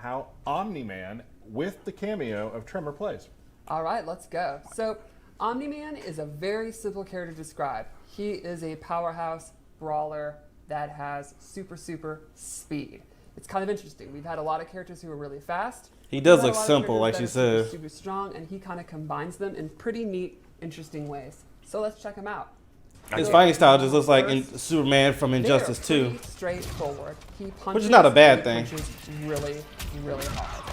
how OMNI-MAN, with the cameo of Tremor, plays. All right, let's go. So OMNI-MAN is a very simple character to describe. He is a powerhouse brawler that has super speed. It's kind of interesting. We've had a lot of characters who are really fast. He does look simple, like she said. Super strong, and he kind of combines them in pretty neat, interesting ways. So let's check him out. His fighting style just looks like Superman from Injustice 2. Straightforward. He punches, which is not a bad thing. Punches really hard.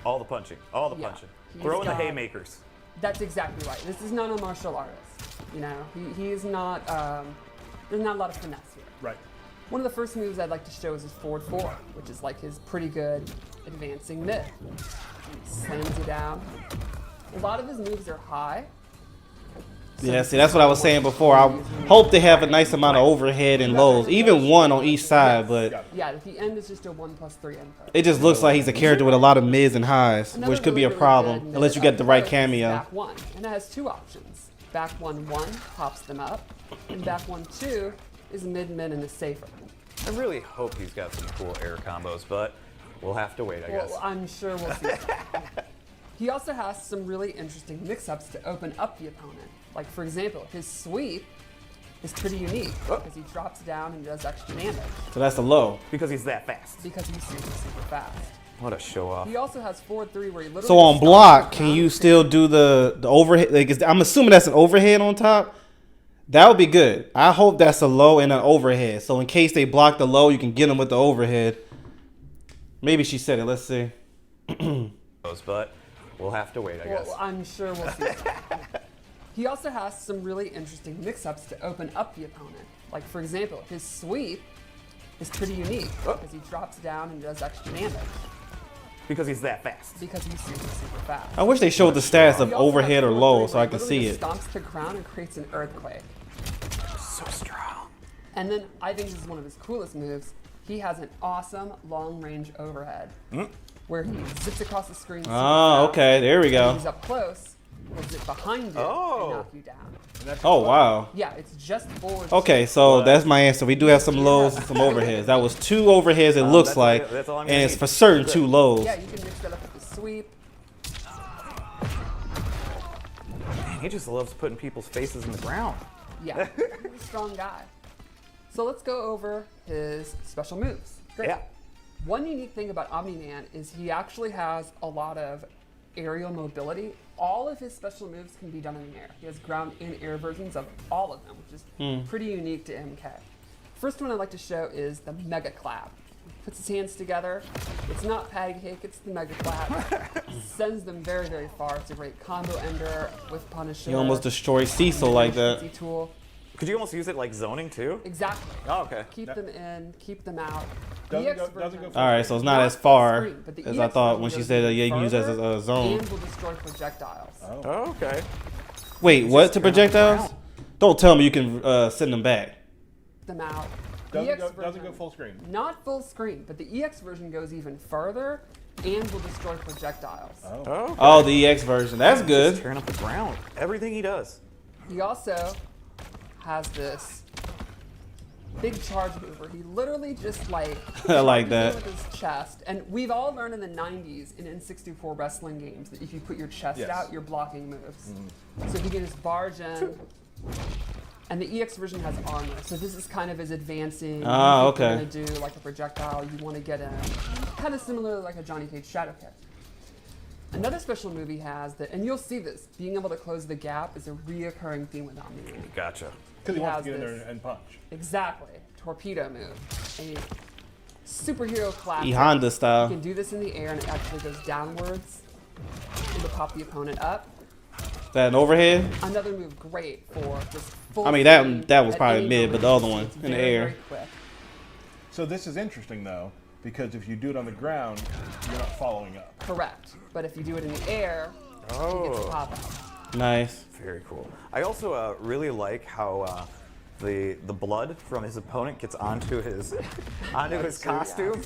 All the punching. All the punching. Throw in the haymakers. That's exactly right. This is not a martial artist. You know, he is not. There's not a lot of finesse here. Right. One of the first moves I'd like to show is his forward 4, which is like his pretty good advancing mid. He slams you down. A lot of his moves are high. So yeah, see, that's what I was saying before. I hope they have a nice amount of overhead and lows, even one on each side, but yeah, at the end is just a 1+3 input. It just looks like he's a character with a lot of mids and highs, which could be a problem unless you get the right cameo. Back 1, and it has 2 options. Back 1 pops them up, and back 1 2 is mid-mid and is safer. I really hope he's got some cool air combos, but we'll have to wait, I guess. Well, I'm sure we'll see. He also has some really interesting mix-ups to open up the opponent. Like, for example, his sweep is pretty unique because he drops down and does extra damage. So that's a low. Because he's that fast. Because he's super fast. What a show off. He also has forward 3 where he literally. So on block, can you still do the overhead? Like, I'm assuming that's an overhead on top. That would be good. I hope that's a low and an overhead. So in case they block the low, you can get them with the overhead. Maybe she said it. Let's see. But we'll have to wait, I guess. Well, I'm sure we'll see. He also has some really interesting mix-ups to open up the opponent. Like, for example, his sweep is pretty unique because he drops down and does extra damage. Because he's that fast. Because he's super fast. I wish they showed the stats of overhead or low so I could see it. Stomps the ground and creates an earthquake. So strong. And then I think this is one of his coolest moves. He has an awesome long-range overhead where he zips across the screen. Oh, okay. There we go. He's up close. He'll zip behind you and knock you down. Oh, wow. Yeah, it's just forward. Okay, so that's my answer. We do have some lows and some overheads. That was 2 overheads, it looks like, and it's for certain 2 lows. Yeah, you can mix that up with the sweep. Man, he just loves putting people's faces in the ground. Yeah, he's a strong guy. So let's go over his special moves. Great. Yeah. One unique thing about OMNI-MAN is he actually has a lot of aerial mobility. All of his special moves can be done in the air. He has ground and air versions of all of them, which is pretty unique to MK. First one I'd like to show is the Mega Clap. He puts his hands together. It's not patty cake, it's the Mega Clap. Sends them very far. It's a great combo ender with Punisher. He almost destroyed Cecil like that. Tool. Could you almost use it like zoning too? Exactly. Oh, okay. Keep them in, keep them out. Doesn't go All right, so it's not as far but as I thought when she said that you can use it as a zone. And will destroy projectiles. Oh, okay. Wait, what to projectiles? Don't tell me you can send them back. Them out. Doesn't go full screen. Not full screen, but the EX version goes even further and will destroy projectiles. Oh, okay. Oh, the EX version. That's Just good. tearing up the ground. Everything he does. He also has this big charge move where he literally just like I like charges that. in with his chest. And we've all learned in the 90s in N64 wrestling games that if you put your chest out, you're blocking moves. So he can just barge in. And the EX version has armor, so this is kind of his advancing. Ah, okay. You're gonna do like a projectile. You want to get in, kind of similar to like a Johnny Cage Shadow Kick. Another special move he has that, and you'll see this, being able to close the gap is a reoccurring theme with OMNI-MAN. Gotcha. Because he wants to has get in this. there and punch. Exactly, torpedo move, a superhero clap. E Honda You style. can do this in the air, and it actually goes downwards to pop the opponent up. Is that an overhead? Another move great for just full. I mean, that was at probably any mid, but the moment. other one It's in the very, air. very quick. So this is interesting though, because if you do it on the ground, you're not following up. Correct. But if you do it in the air, you get to pop out. Nice. Very cool. I also really like how the blood from his opponent gets onto his costume.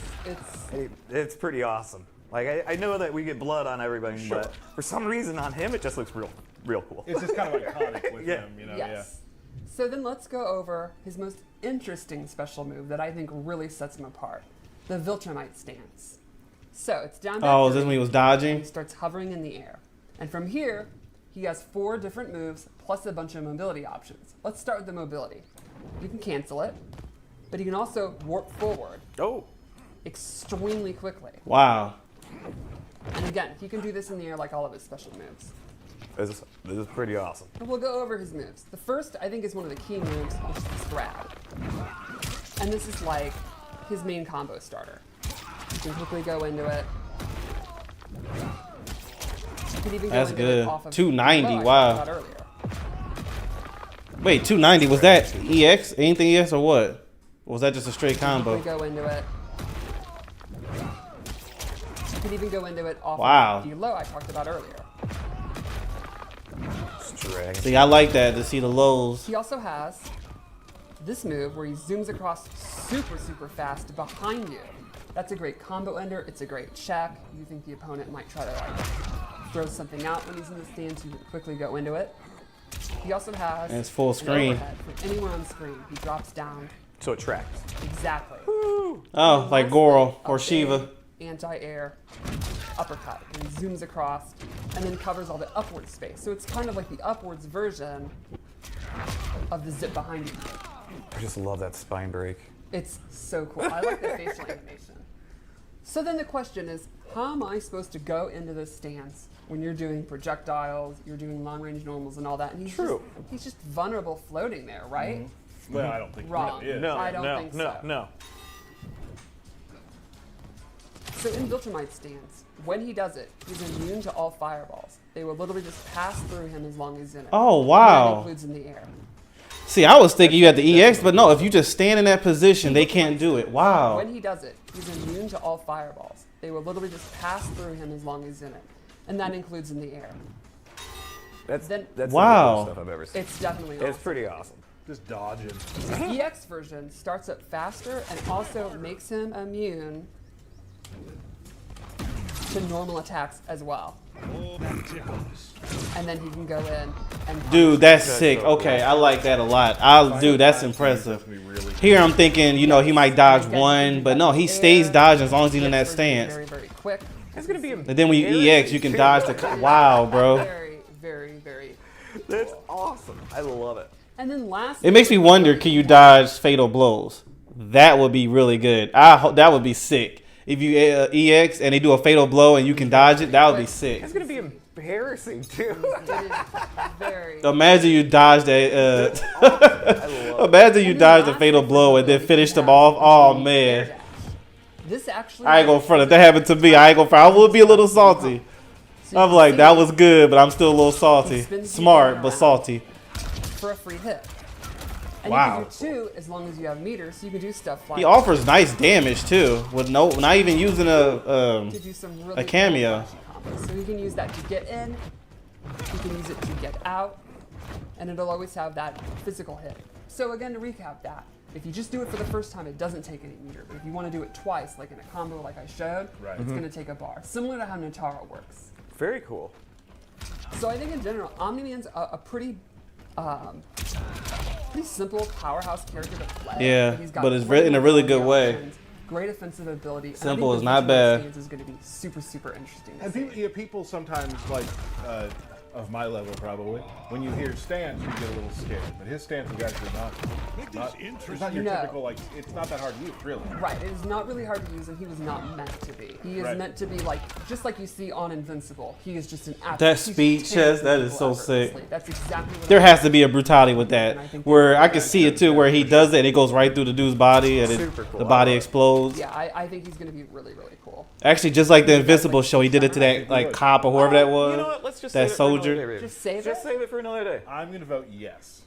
It's pretty awesome. Like I know that we get blood on everybody, but for some reason on him it just looks real cool. It's just kind of iconic with him, you know. Yes. So then let's go over his most interesting special move that I think really sets him apart. The Viltrumite stance. So it's down back Oh, is this three. when he was He dodging? starts hovering in the air. And from here, he has 4 different moves plus a bunch of mobility options. Let's start with the mobility. You can cancel it, but you can also warp forward Oh. extremely quickly. Wow. And again, he can do this in the air like all of his special moves. This is pretty awesome. And we'll go over his moves. The first, I think, is one of the key moves, which is this grab. And this is like his main combo starter. You can quickly go into it. You can even go That's into good. it off of 290, the low I wow. talked about earlier. Wait, 290, was that EX? Anything EX or what? Or was that just a straight We combo? go into it. You can even go into it off Wow. of the low I talked about earlier. Drag. See, I like that to see the lows. He also has this move where he zooms across super, super fast behind you. That's a great combo ender. It's a great check. You think the opponent might try to like throw something out when he's in the stance, you can quickly go into it. He also has And it's full an screen. overhead from anywhere on screen. He drops down So it tracks. exactly. Oh, like Goro or Shiva. Anti-air uppercut. And he zooms across and then covers all the upward space. So it's kind of like the upwards version of the zip behind you. I just love that spine break. It's so cool. I like the facial animation. So then the question is, how am I supposed to go into this stance when you're doing projectiles, you're doing long-range normals and all that? And he's just vulnerable floating there, right? Well, I don't think Wrong. he really is. No, I don't no, think no, so. no. So in Viltrumite's stance, when he does it, he's immune to all fireballs. They will literally just pass through him as long as he's in it. Oh, And that wow. includes in the air. See, I was thinking you had the EX, but no, if you just stand in that position, they can't do it. Wow. When he does it, he's immune to all fireballs. They will literally just pass through him as long as he's in it. And that includes in the air. That's Then- that's Wow. some of the coolest stuff I've ever seen. It's definitely It's awesome. pretty awesome. Just dodging. The EX version starts up faster and also makes him immune to normal attacks as well. And then he can go in and Dude, that's That's sick. so cool. Okay, I like that a lot. Dude, that's impressive. That's gonna be really Here I'm thinking, you know, he might dodge Again, one, you but got no, the he air. stays dodging as long as he's in that EX version is stance. Very, very quick. It's gonna be. And then when you EX, you can dodge the. Wow, bro. Very, very, very. That's awesome. I love it. And then last. It makes me wonder, can you dodge fatal blows? That would be really good. I hope that would be sick. If you EX and they do a fatal blow and you can dodge it, that would be sick. It's gonna be embarrassing too. It is very. Imagine you dodged a. I love it. Imagine you And then dodged a last fatal version blow of and then the finished them have off. Oh the man. air dash. This actually. I ain't gonna front. If that happened to me, I ain't gonna front. I would be a little salty. So you I'm can like, see that was good, but I'm still a little salty. spins Smart, people but around. salty. for a free hit. And Wow. you can do 2 as long as you have meters, so you can do stuff like. He offers nice damage too, with not even using to do some really a cameo. cool combos. So you can use that to get in, you can use it to get out, and it'll always have that physical hit. So again, to recap that, if you just do it for the first time, it doesn't take any meter. But if you want to do it twice, like in a combo like I showed, Right. it's going to take a bar. Similar to how Notaro works. Very cool. So I think in general, Omni-Man's a pretty simple powerhouse character to play. Yeah, He's got but it's plenty in a of really good mobility way. options, great offensive ability. and I Simple think is the not Viltrumite bad. stance is going to be super, super interesting. To And see. people, yeah, people sometimes like of my level probably. When you hear stance, you get a little scared. But his stance is actually not it's not your No. typical like. It's not that hard to use, really. Right, it is not really hard to use, and he was not meant to be. He is Right. meant to be like, just like you see on Invincible. He is just an absolute. That he's speed just chest, that tearing is so people sick. effortlessly. That's exactly what. There I- has to be a brutality with that, And I think where that- I can see it too, where he does it and it goes right through the dude's body and Super cool. the body I love it. explodes. Yeah, I think he's going to be really, really cool. Actually, just like the Invincible show, he did it to that like cop or whoever that was. You know what? Let's just that save it for another soldier. day. Just save Just it? save it for another day. I'm gonna vote yes.